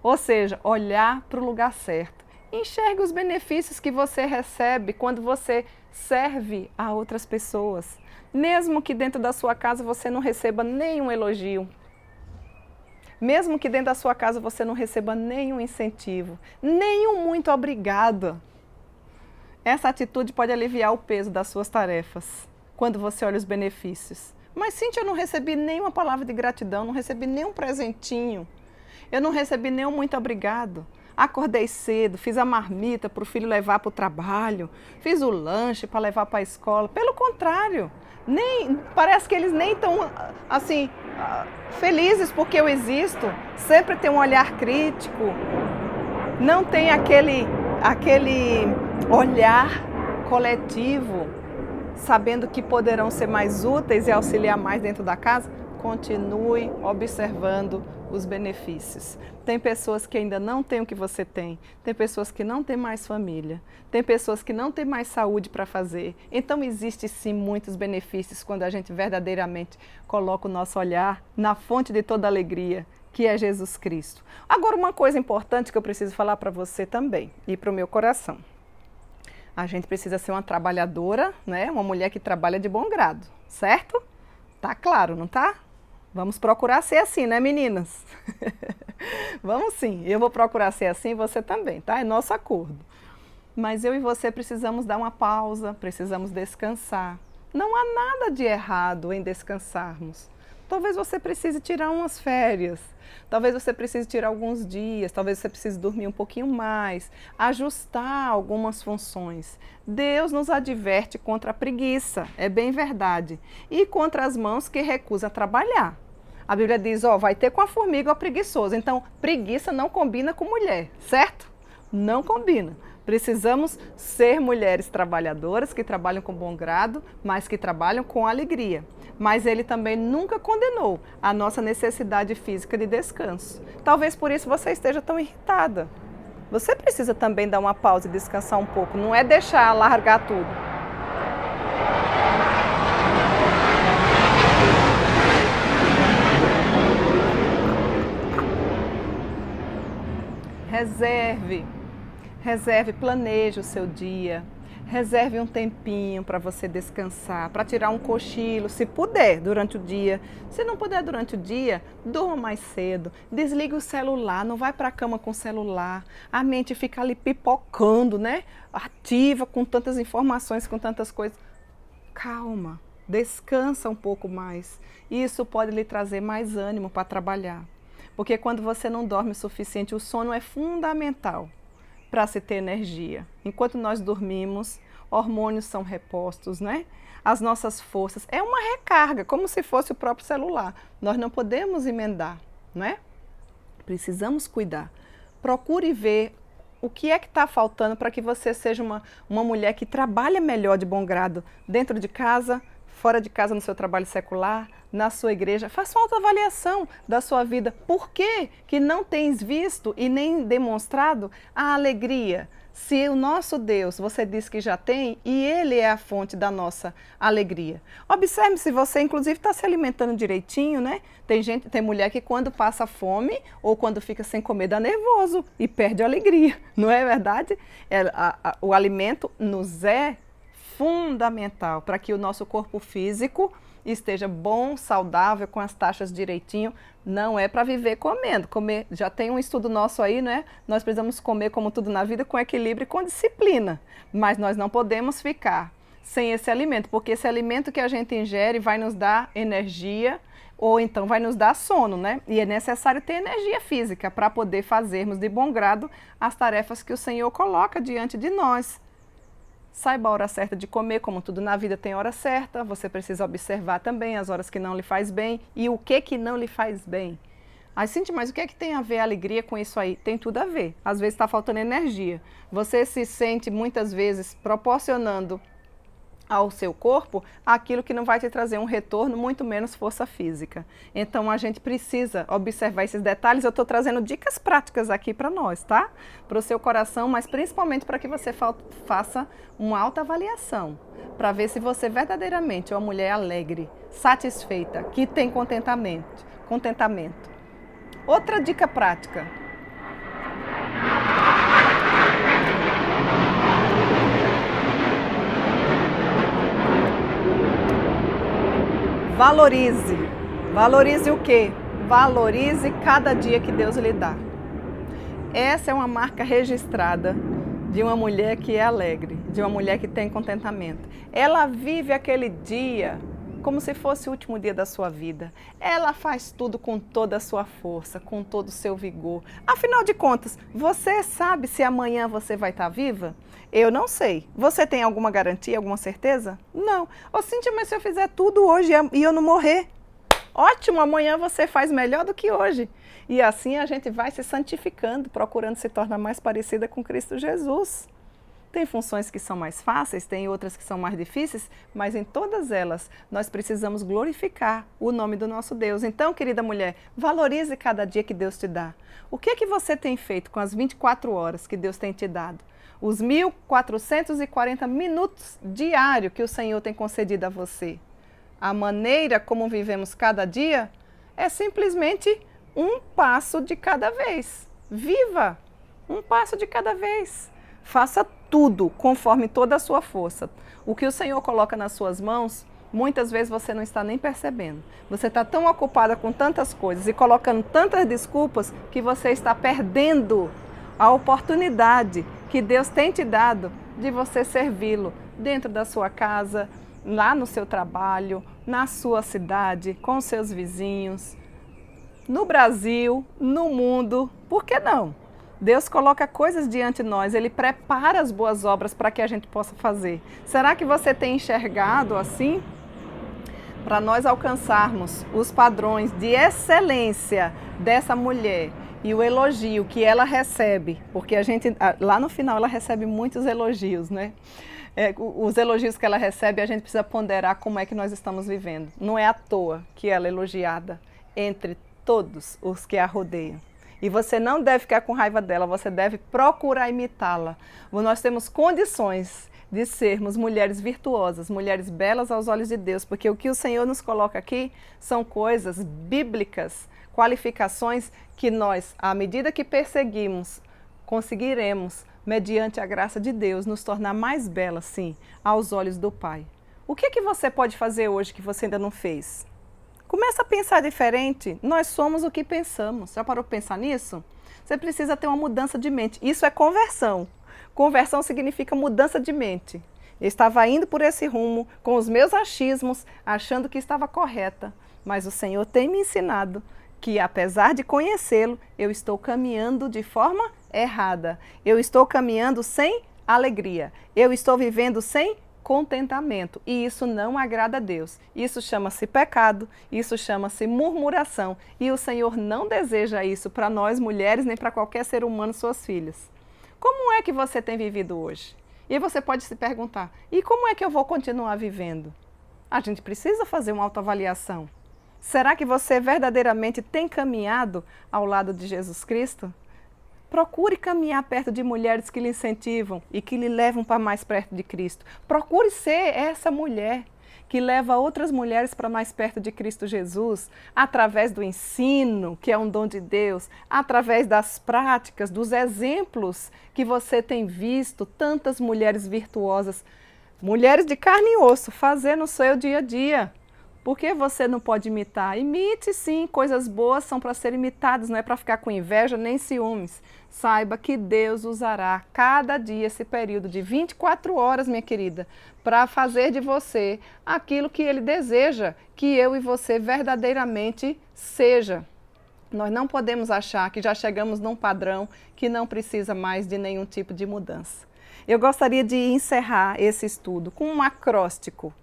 Ou seja, olhar para o lugar certo. Enxergue os benefícios que você recebe quando você serve a outras pessoas. Mesmo que dentro da sua casa você não receba nenhum elogio. Mesmo que dentro da sua casa você não receba nenhum incentivo. Nenhum muito obrigada. Essa atitude pode aliviar o peso das suas tarefas, quando você olha os benefícios. Mas, Cíntia, eu não recebi nenhuma palavra de gratidão, não recebi nenhum presentinho, eu não recebi nenhum muito obrigado. Acordei cedo, fiz a marmita para o filho levar para o trabalho, fiz o lanche para levar para a escola. Pelo contrário, parece que eles nem estão assim, felizes porque eu existo. Sempre tem um olhar crítico, não tem aquele olhar coletivo, sabendo que poderão ser mais úteis e auxiliar mais dentro da casa. Continue observando os benefícios. Tem pessoas que ainda não têm o que você tem pessoas que não têm mais família, tem pessoas que não têm mais saúde para fazer. Então existe sim muitos benefícios quando a gente verdadeiramente coloca o nosso olhar na fonte de toda alegria, que é Jesus Cristo. Agora, uma coisa importante que eu preciso falar para você também e para o meu coração. A gente precisa ser uma trabalhadora, né? Uma mulher que trabalha de bom grado, certo? Tá claro, não tá? Vamos procurar ser assim, né, meninas? Vamos sim, eu vou procurar ser assim e você também, tá? É nosso acordo. Mas eu e você precisamos dar uma pausa, precisamos descansar. Não há nada de errado em descansarmos. Talvez você precise tirar umas férias, talvez você precise tirar alguns dias, talvez você precise dormir um pouquinho mais, ajustar algumas funções. Deus nos adverte contra a preguiça, é bem verdade, e contra as mãos que recusam trabalhar. A Bíblia diz, vai ter com a formiga o preguiçoso, então preguiça não combina com mulher, certo? Não combina. Precisamos ser mulheres trabalhadoras, que trabalham com bom grado, mas que trabalham com alegria. Mas ele também nunca condenou a nossa necessidade física de descanso. Talvez por isso você esteja tão irritada. você precisa também dar uma pausa e descansar um pouco. Não é deixar largar tudo. Reserve, planeje o seu dia. Reserve um tempinho para você descansar, para tirar um cochilo, se puder, durante o dia. Se não puder durante o dia, durma mais cedo, desliga o celular, não vai para a cama com o celular. A mente fica ali pipocando, né? Ativa, com tantas informações, com tantas coisas. Calma, descansa um pouco mais. Isso pode lhe trazer mais ânimo para trabalhar. Porque quando você não dorme o suficiente, o sono é fundamental para se ter energia. Enquanto nós dormimos, hormônios são repostos, né? As nossas forças, é uma recarga, como se fosse o próprio celular. Nós não podemos emendar, né? Precisamos cuidar. Procure ver o que é que está faltando para que você seja uma mulher que trabalha melhor de bom grado dentro de casa, fora de casa, no seu trabalho secular, na sua igreja. Faça uma autoavaliação da sua vida. Por que não tens visto e nem demonstrado a alegria? Se o nosso Deus, você diz que já tem, e Ele é a fonte da nossa alegria. Observe se você, inclusive, está se alimentando direitinho, né? Tem mulher que quando passa fome ou quando fica sem comer dá nervoso e perde a alegria, não é verdade? O alimento nos é fundamental para que o nosso corpo físico esteja bom, saudável, com as taxas direitinho. Não é para viver comendo. Comer, já tem um estudo nosso aí, né? Nós precisamos comer, como tudo na vida, com equilíbrio e com disciplina. Mas nós não podemos ficar sem esse alimento, porque esse alimento que a gente ingere vai nos dar energia ou então vai nos dar sono, né? E é necessário ter energia física para poder fazermos de bom grado as tarefas que o Senhor coloca diante de nós. Saiba a hora certa de comer, como tudo na vida tem hora certa. Você precisa observar também as horas que não lhe faz bem e o que não lhe faz bem. Aí, Cíntia, mas o que é que tem a ver a alegria com isso aí? Tem tudo a ver. Às vezes está faltando energia. Você se sente muitas vezes proporcionando ao seu corpo aquilo que não vai te trazer um retorno, muito menos força física. Então a gente precisa observar esses detalhes. Eu estou trazendo dicas práticas aqui para nós, tá? Para o seu coração, mas principalmente para que você faça uma autoavaliação, para ver se você verdadeiramente é uma mulher alegre, satisfeita, que tem contentamento. Outra dica prática. Valorize. Valorize o quê? Valorize cada dia que Deus lhe dá. Essa é uma marca registrada de uma mulher que é alegre, de uma mulher que tem contentamento. Ela vive aquele dia como se fosse o último dia da sua vida. Ela faz tudo com toda a sua força, com todo o seu vigor. Afinal de contas, você sabe se amanhã você vai estar viva? Eu não sei. Você tem alguma garantia, alguma certeza? Não. Ô Cíntia, mas se eu fizer tudo hoje e eu não morrer? Ótimo, amanhã você faz melhor do que hoje. E assim a gente vai se santificando, procurando se tornar mais parecida com Cristo Jesus. Tem funções que são mais fáceis, tem outras que são mais difíceis, mas em todas elas nós precisamos glorificar o nome do nosso Deus. Então, querida mulher, valorize cada dia que Deus te dá. O que é que você tem feito com as 24 horas que Deus tem te dado? Os 1.440 minutos diários que o Senhor tem concedido a você. A maneira como vivemos cada dia é simplesmente um passo de cada vez. Viva um passo de cada vez. Faça tudo conforme toda a sua força. O que o Senhor coloca nas suas mãos, muitas vezes você não está nem percebendo. Você está tão ocupada com tantas coisas e colocando tantas desculpas que você está perdendo a oportunidade que Deus tem te dado de você servi-lo dentro da sua casa, lá no seu trabalho, na sua cidade, com seus vizinhos, no Brasil, no mundo. Por que não? Deus coloca coisas diante de nós, Ele prepara as boas obras para que a gente possa fazer. Será que você tem enxergado assim? Para nós alcançarmos os padrões de excelência dessa mulher e o elogio que ela recebe, porque a gente, lá no final, ela recebe muitos elogios, né? Os elogios que ela recebe, a gente precisa ponderar como é que nós estamos vivendo. Não é à toa que ela é elogiada entre todos os que a rodeiam. E você não deve ficar com raiva dela, você deve procurar imitá-la. Nós temos condições de sermos mulheres virtuosas, mulheres belas aos olhos de Deus, porque o que o Senhor nos coloca aqui são coisas bíblicas, qualificações que nós, à medida que perseguimos, conseguiremos, mediante a graça de Deus, nos tornar mais belas, sim, aos olhos do Pai. O que você pode fazer hoje que você ainda não fez? Começa a pensar diferente. Nós somos o que pensamos. Já parou para pensar nisso? Você precisa ter uma mudança de mente. Isso é conversão. Conversão significa mudança de mente. Eu estava indo por esse rumo, com os meus achismos, achando que estava correta. Mas o Senhor tem me ensinado que, apesar de conhecê-lo, eu estou caminhando de forma errada. Eu estou caminhando sem alegria. Eu estou vivendo sem contentamento. E isso não agrada a Deus. Isso chama-se pecado, isso chama-se murmuração. E o Senhor não deseja isso para nós mulheres, nem para qualquer ser humano, suas filhas. Como é que você tem vivido hoje? E você pode se perguntar, e como é que eu vou continuar vivendo? A gente precisa fazer uma autoavaliação. Será que você verdadeiramente tem caminhado ao lado de Jesus Cristo? Procure caminhar perto de mulheres que lhe incentivam e que lhe levam para mais perto de Cristo. Procure ser essa mulher que leva outras mulheres para mais perto de Cristo Jesus, através do ensino, que é um dom de Deus, através das práticas, dos exemplos que você tem visto, tantas mulheres virtuosas, mulheres de carne e osso, fazer no seu dia a dia. Por que você não pode imitar? Imite sim, coisas boas são para ser imitadas, não é para ficar com inveja nem ciúmes. Saiba que Deus usará cada dia esse período de 24 horas, minha querida, para fazer de você aquilo que Ele deseja que eu e você verdadeiramente seja. Nós não podemos achar que já chegamos num padrão que não precisa mais de nenhum tipo de mudança. Eu gostaria de encerrar esse estudo com um acróstico,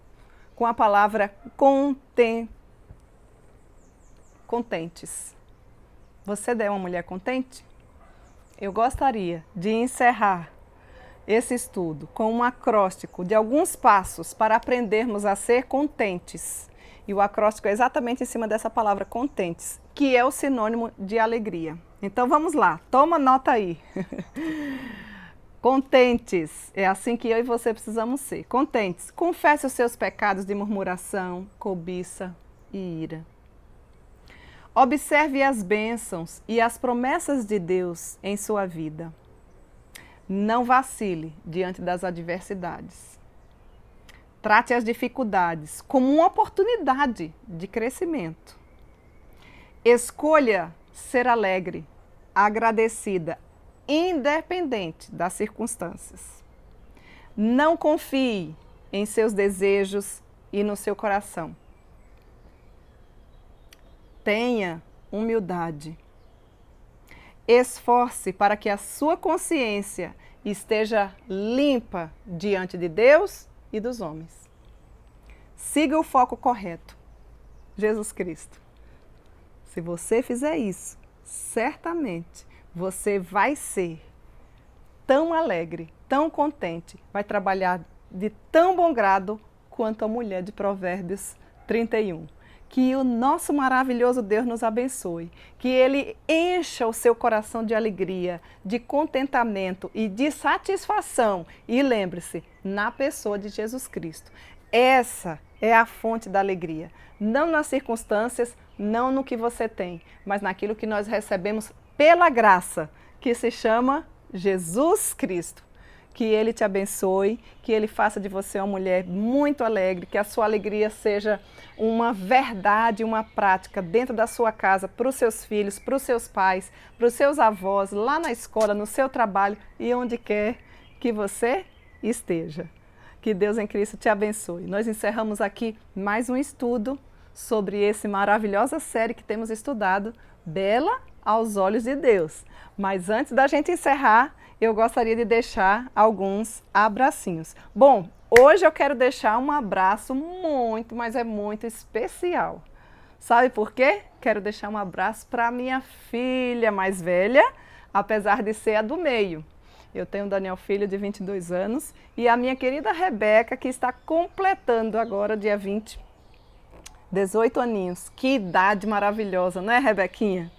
com a palavra contentes. Você é uma mulher contente? Eu gostaria de encerrar esse estudo com um acróstico de alguns passos para aprendermos a ser contentes. E o acróstico é exatamente em cima dessa palavra contentes, que é o sinônimo de alegria. Então vamos lá, toma nota aí. Contentes, é assim que eu e você precisamos ser. Contentes, confesse os seus pecados de murmuração, cobiça e ira. Observe as bênçãos e as promessas de Deus em sua vida. Não vacile diante das adversidades. Trate as dificuldades como uma oportunidade de crescimento. Escolha ser alegre, agradecida, independente das circunstâncias. Não confie em seus desejos e no seu coração. Tenha humildade. Esforce para que a sua consciência esteja limpa diante de Deus e dos homens. Siga o foco correto, Jesus Cristo. Se você fizer isso, certamente você vai ser tão alegre, tão contente, vai trabalhar de tão bom grado quanto a mulher de Provérbios 31. Que o nosso maravilhoso Deus nos abençoe, que Ele encha o seu coração de alegria, de contentamento e de satisfação. E lembre-se, na pessoa de Jesus Cristo. Essa é a fonte da alegria. Não nas circunstâncias, não no que você tem, mas naquilo que nós recebemos pela graça, que se chama Jesus Cristo. Que Ele te abençoe, que Ele faça de você uma mulher muito alegre, que a sua alegria seja uma verdade, uma prática dentro da sua casa, para os seus filhos, para os seus pais, para os seus avós, lá na escola, no seu trabalho e onde quer que você esteja. Que Deus em Cristo te abençoe. Nós encerramos aqui mais um estudo sobre essa maravilhosa série que temos estudado, Bela aos Olhos de Deus. Mas antes da gente encerrar, eu gostaria de deixar alguns abracinhos. Bom, hoje eu quero deixar um abraço muito, mas é muito especial. Sabe por quê? Quero deixar um abraço para minha filha mais velha, apesar de ser a do meio. Eu tenho o Daniel Filho, de 22 anos, e a minha querida Rebeca, que está completando agora, dia 20, 18 aninhos. Que idade maravilhosa, não é, Rebequinha?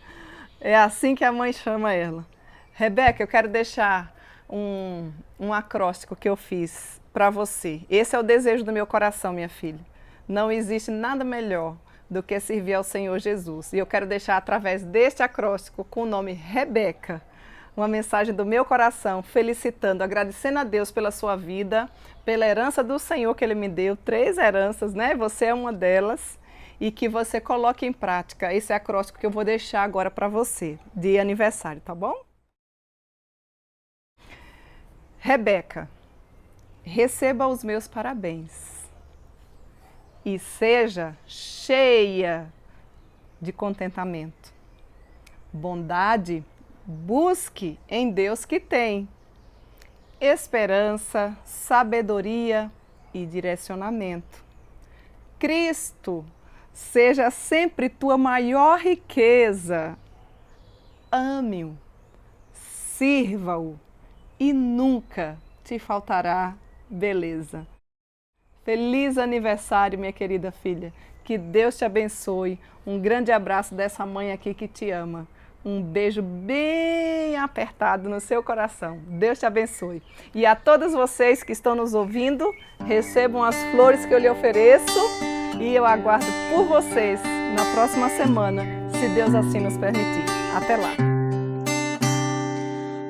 É assim que a mãe chama ela. Rebeca, eu quero deixar um acróstico que eu fiz para você. Esse é o desejo do meu coração, minha filha. Não existe nada melhor do que servir ao Senhor Jesus. E eu quero deixar através deste acróstico com o nome Rebeca, uma mensagem do meu coração, felicitando, agradecendo a Deus pela sua vida, pela herança do Senhor que Ele me deu, 3 heranças, né? Você é uma delas. E que você coloque em prática esse acróstico que eu vou deixar agora para você, de aniversário, tá bom? Rebeca, receba os meus parabéns e seja cheia de contentamento. Bondade, busque em Deus que tem esperança, sabedoria e direcionamento. Cristo seja sempre tua maior riqueza. Ame-o, sirva-o e nunca te faltará beleza. Feliz aniversário, minha querida filha. Que Deus te abençoe. Um grande abraço dessa mãe aqui que te ama. Um beijo bem apertado no seu coração. Deus te abençoe. E a todos vocês que estão nos ouvindo, recebam as flores que eu lhe ofereço. E eu aguardo por vocês na próxima semana, se Deus assim nos permitir. Até lá!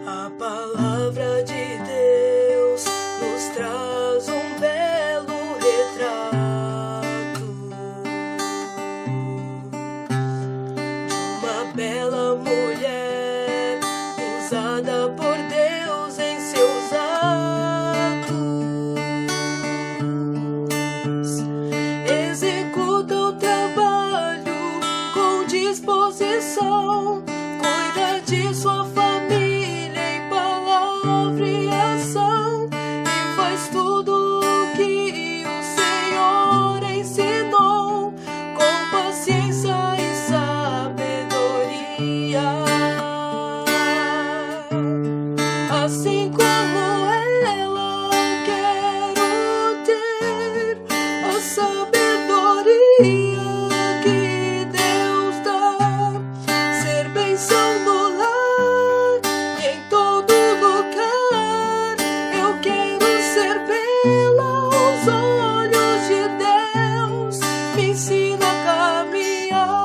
A palavra de Deus nos traz um belo retrato de uma bela mulher usada por Deus em seus atos. Executa o trabalho com disposição, cuida de sua família em palavra e ação, e faz tudo o que o Senhor ensinou, com paciência e sabedoria. Assim como ela, quero ter a sabedoria que Deus dá, ser bênção no lar e em todo lugar. Eu quero ser bela aos olhos de Deus, me ensina a caminhar.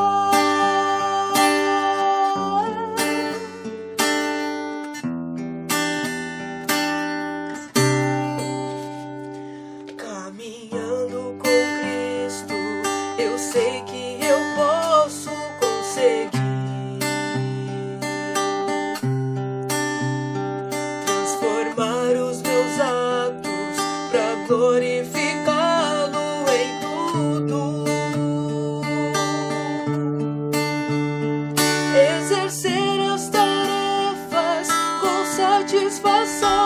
Caminhando com Cristo, eu sei que eu posso conseguir transformar os meus atos para glorificá-lo em tudo, exercer as tarefas com satisfação.